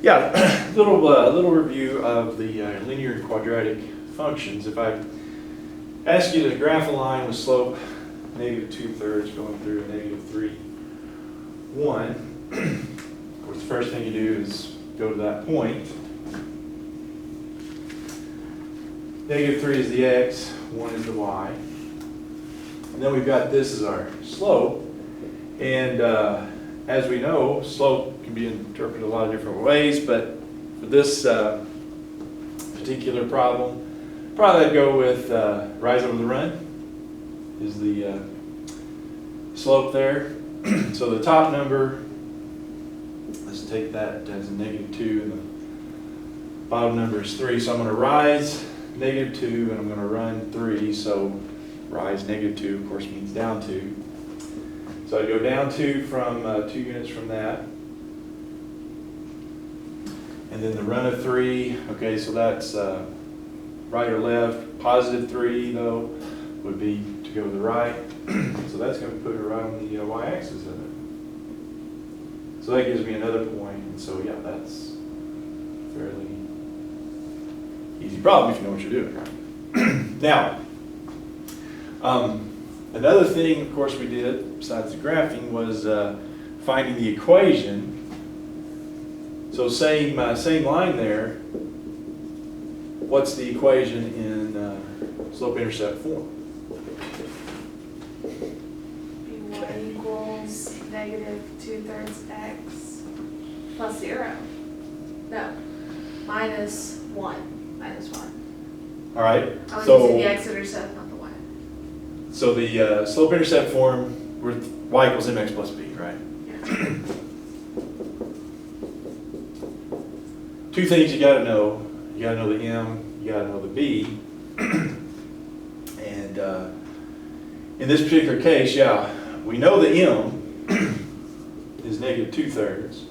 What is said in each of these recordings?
Yeah, little review of the linear and quadratic functions. If I ask you to graph a line with slope negative 2/3 going through a negative 3, 1, of course the first thing you do is go to that point. Negative 3 is the x, 1 is the y. And then we've got this as our slope. And as we know, slope can be interpreted a lot of different ways, but for this particular problem, probably I'd go with rise over the run is the slope there. So the top number, let's take that as a negative 2, and the bottom number is 3. So I'm going to rise negative 2, and I'm going to run 3. So rise negative 2, of course, means down 2. So I'd go down 2 from 2 units from that. And then the run of 3, okay, so that's right or left. Positive 3, though, would be to go to the right. So that's going to put it right on the y-axis, isn't it? So that gives me another point. And so, yeah, that's a fairly easy problem if you know what you're doing, right? Now, another thing, of course, we did, besides the graphing, was finding the equation. So same line there. What's the equation in slope-intercept form? y equals negative 2/3 x plus 0. No, minus 1. Minus 1. All right. I'm So using the x-intercept, not the y. So the slope-intercept form, with y equals mx plus b, right? Yeah. Two things you got to know. You got to know the m, you got to know the b. And in this particular case, yeah, we know the m is negative 2/3.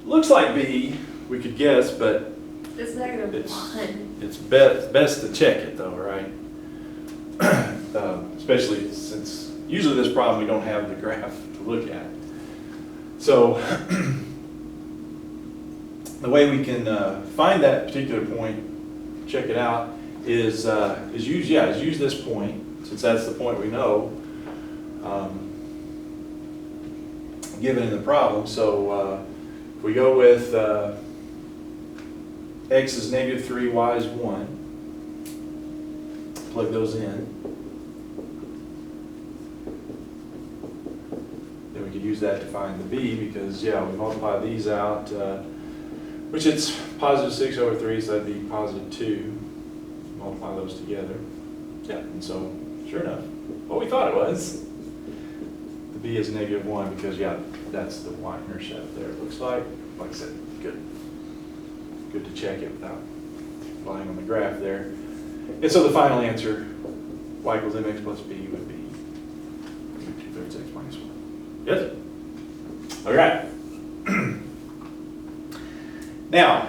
Looks like b, we could guess, but It's negative it's 1. it's best to check it though, right? Especially since usually this problem we don't have the graph to look at. So the way we can find that particular point, check it out, is use this point, since that's the point we know, given in the problem. So if we go with x is negative 3, y is 1, plug those in. Then we could use that to find the b, because, yeah, we multiply these out, which it's positive 6 over 3, so that'd be positive 2. Multiply those together. Yeah, and so, sure enough, what we thought it was. The b is negative 1, because, yeah, that's the y-intercept there, it looks like. Like I said, good to check it without relying on the graph there. And so the final answer, y equals mx plus b, would be 2/3 x minus 1. Yes? All right. Now,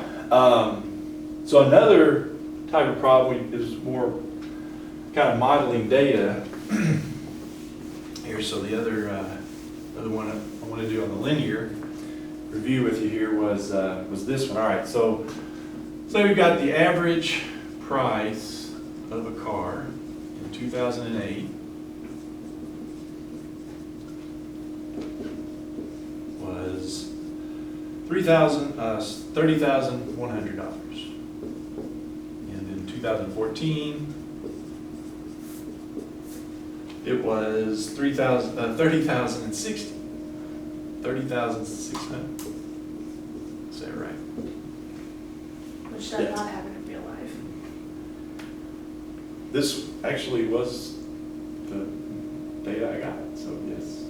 so another type of problem is more kind of modeling data here. So the other one I want to do on the linear review with you here was this one. All right, so we've got the average price of a car in 2008 was $30,100, and in 2014 it was $30,600. Is that right? Which does not happen in real life. This actually was the data I got, so yes.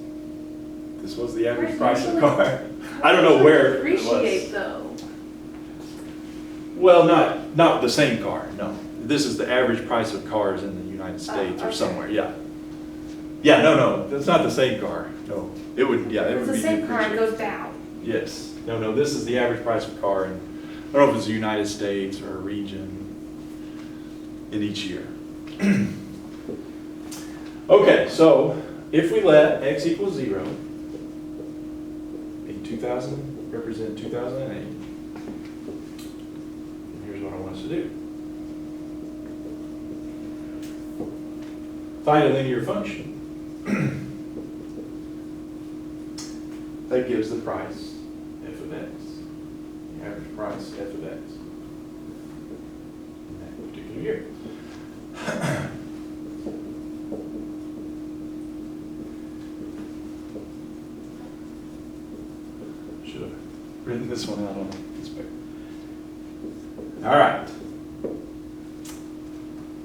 This was the average price of a car. I don't know where it was. Appreciate though. Well, not the same car, no. This is the average price of cars in the United States or okay. somewhere, yeah. Yeah, no, that's not the same car, no. It would, yeah, it It's would the be. same car, it goes down. Yes, no, this is the average price of a car, and I don't know if it's the United States or a region in each year. Okay, so if we let x equal 0 be 2000, represent 2008. And here's what I want us to do. Find a linear function that gives the price f of x, the average price f of x in that particular year. Should have written this one out on this paper. All right.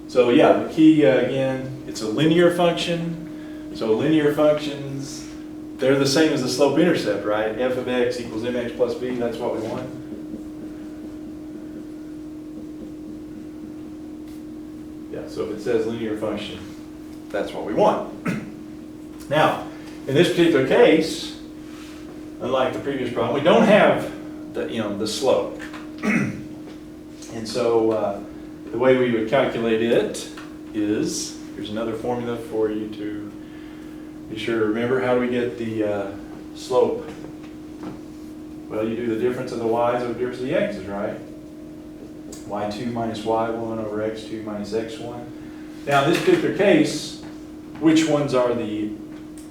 So yeah, the key again, it's a linear function. So linear functions, they're the same as the slope-intercept, right? F of x equals mx plus b, that's what we want. Yeah, so if it says linear function, that's what we want. Now, in this particular case, unlike the previous problem, we don't have the slope. And so the way we would calculate it is, here's another formula for you to be sure to remember. How do we get the slope? Well, you do the difference of the y's over the difference of the x's, right? y2 minus y1 over x2 minus x1. Now, in this particular case, which ones are the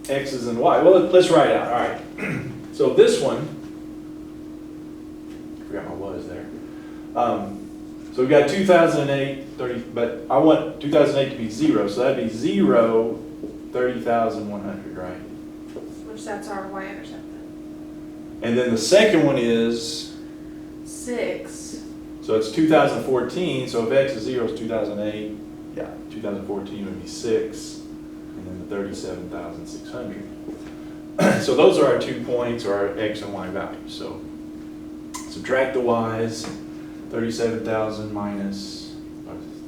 x's and y? Well, let's write it out. All right. So this one, I forgot my was there. So we've got 2008, 30, but I want 2008 to be 0, so that'd be 0, 30,100, right? Which that's our y-intercept then. And then the second one is, 6. so it's 2014, so if x is 0, it's 2008. Yeah, 2014 would be 6, and then the 37,600. So those are our 2 points, or our x and y values. So subtract the y's, 37,000 minus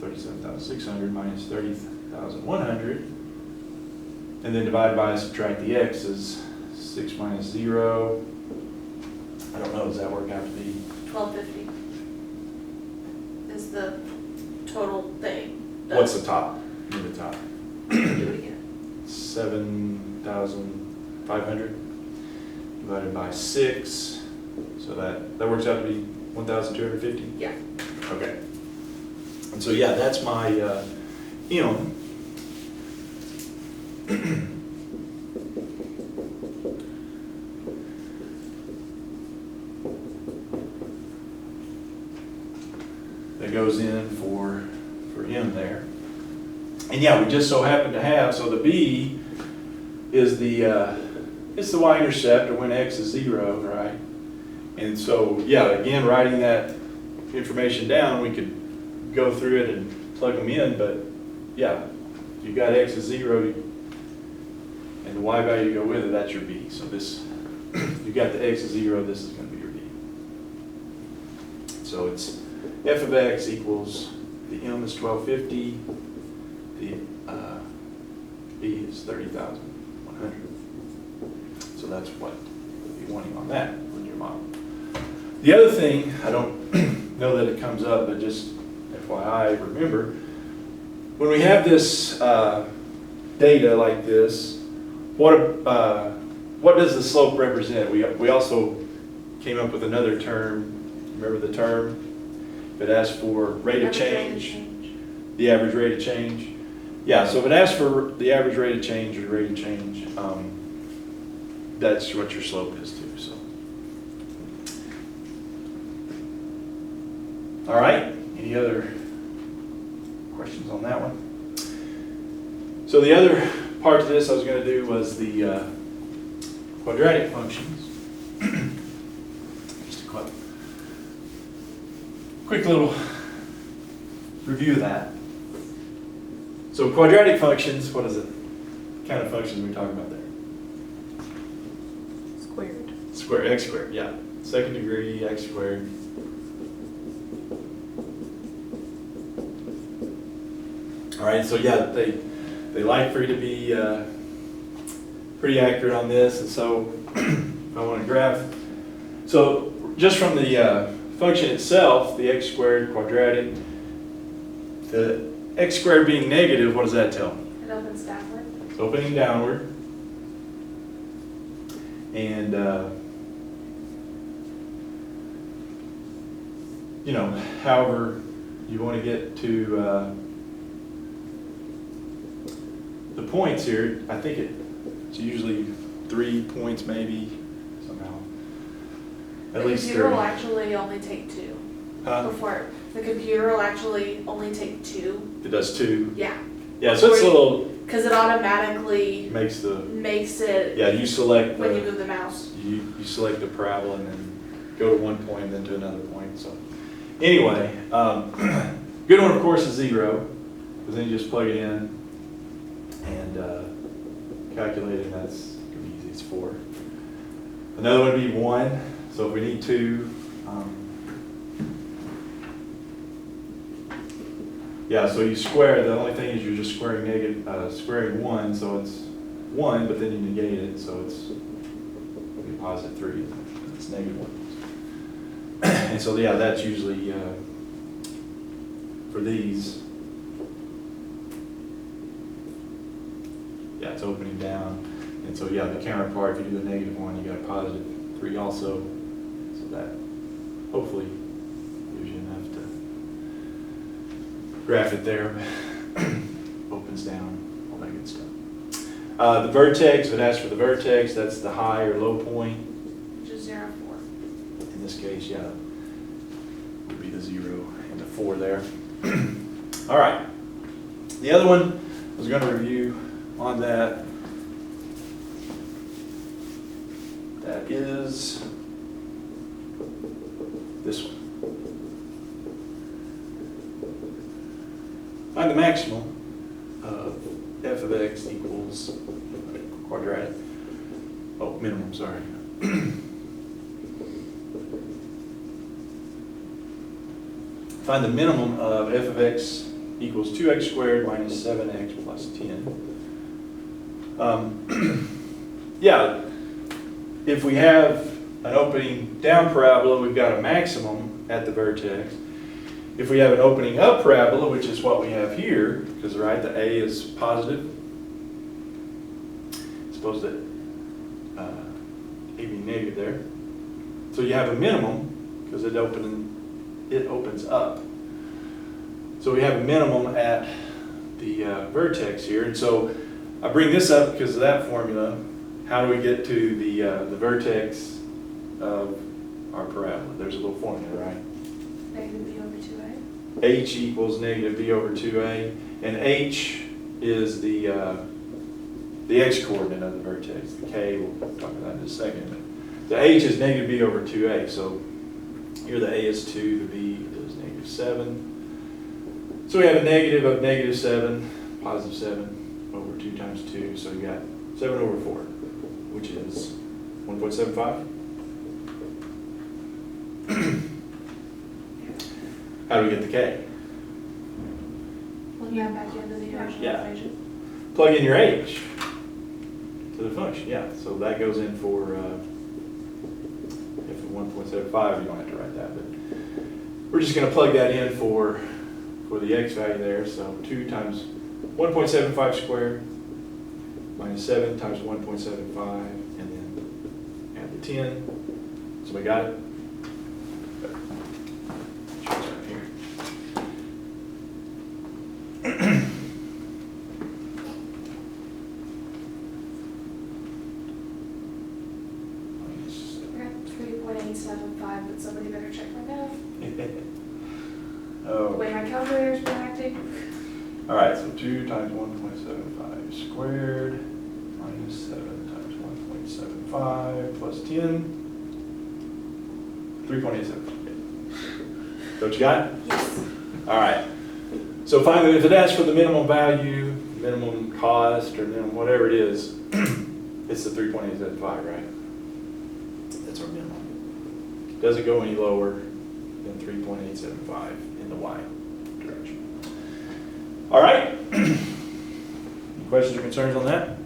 37,600 minus 30,100, and then divide by, subtract the x's. 6 minus 0, I don't know, does that work out to be? 1250 is the total thing. What's the top? Give me the top. Do it again. 7,500 divided by 6, so that works out to be 1,250? Yeah. Okay. And so yeah, that's my m. That goes in for m there. And yeah, we just so happen to have, so the b is the y-intercept, or when x is 0, right? And so, yeah, again, writing that information down, we could go through it and plug them in, but yeah, you got x is 0, and the y value to go with it, that's your b. So this, you got the x is 0, this is going to be your b. So it's f of x equals, the m is 1250, the b is 30,100. So that's what you'll be wanting on that in your model. The other thing, I don't know that it comes up, but just FYI, remember, when we have this data like this, what does the slope represent? We also came up with another term. Remember the term? It asks for rate of change, the average rate of change. Yeah, so if it asks for the average rate of change or rate of change, that's what your slope is too. So, all right. Any other questions on that one? So the other part to this I was going to do was the quadratic functions. Just a quick little review of that. So quadratic functions, what is it? What kind of functions are we talking about there? Squared. X squared, yeah. Second degree, x squared. All right, so yeah, they like for you to be pretty accurate on this, and so if I want to graph, so just from the function itself, the x squared quadratic, the x squared being negative, what does that tell me? It opens downward. It's opening downward, and you know, however you want to get to the points here, I think it's usually 3 points maybe, somehow. At least The computer 3. will actually only take 2 before, the computer will actually only take 2. It does 2. Yeah, Yeah, so it's a little, because it automatically makes it, yeah, you select when you move the mouse. you select the parabola and then go to one point and then to another point, so. Anyway, good one of course is 0, because then you just plug it in and calculate it, and that's gonna be easy, it's 4. Another one would be 1, so if we need 2, yeah, so you square, the only thing is you're just squaring squaring 1, so it's 1, but then you negate it, so it's it'll be positive 3, it's negative 1. And so, yeah, that's usually, for these, yeah, it's opening down. And so, yeah, the counterpart, if you do the negative 1, you got a positive 3 also. So that hopefully gives you enough to graph it there. Opens down, all that good stuff. The vertex, if it asks for the vertex, that's the high or low point. Which is 0, 4. In this case, yeah, would be the 0 and the 4 there. All right. The other one I was going to review on that. That is this one. Find the maximum of f of x equals quadratic. Oh, minimum, sorry. Find the minimum of f of x equals 2x squared minus 7x plus 10. Yeah, if we have an opening down parabola, we've got a maximum at the vertex. If we have an opening up parabola, which is what we have here, because right, the A is positive, suppose that A be negative there. So you have a minimum, because it opens up. So we have a minimum at the vertex here, and so I bring this up because of that formula. How do we get to the vertex of our parabola? There's a little formula, right? Negative b over 2a. H equals negative b over 2a, and H is the x-coordinate of the vertex. The k, we'll talk about that in a second. The H is negative b over 2a, so here the a is 2, the b is negative 7. So we have a negative of negative 7, positive 7 over 2 times 2, so you got 7 over 4, which is 1.75. How do we get the k? Plug that back into the original Yeah. equation. Plug in your h to the function, yeah. So that goes in for, if 1.75, you don't have to write that, but we're just going to plug that in for the x value there. So 2 times 1.75 squared minus 7 times 1.75, and then add the 10. So we got it. Choose right here. We're at 3.875, but somebody better check my math. The Oh. way my calculator's been acting. All right, so 2 times 1.75 squared minus 7 times 1.75 plus 10, 3.87. So what you got? Yes. All right. So finally, if it asks for the minimum value, minimum cost, or minimum whatever it is, it's the 3.875, right? That's our minimum. Doesn't go any lower than 3.875 in the y direction. All right. Any questions or concerns on that?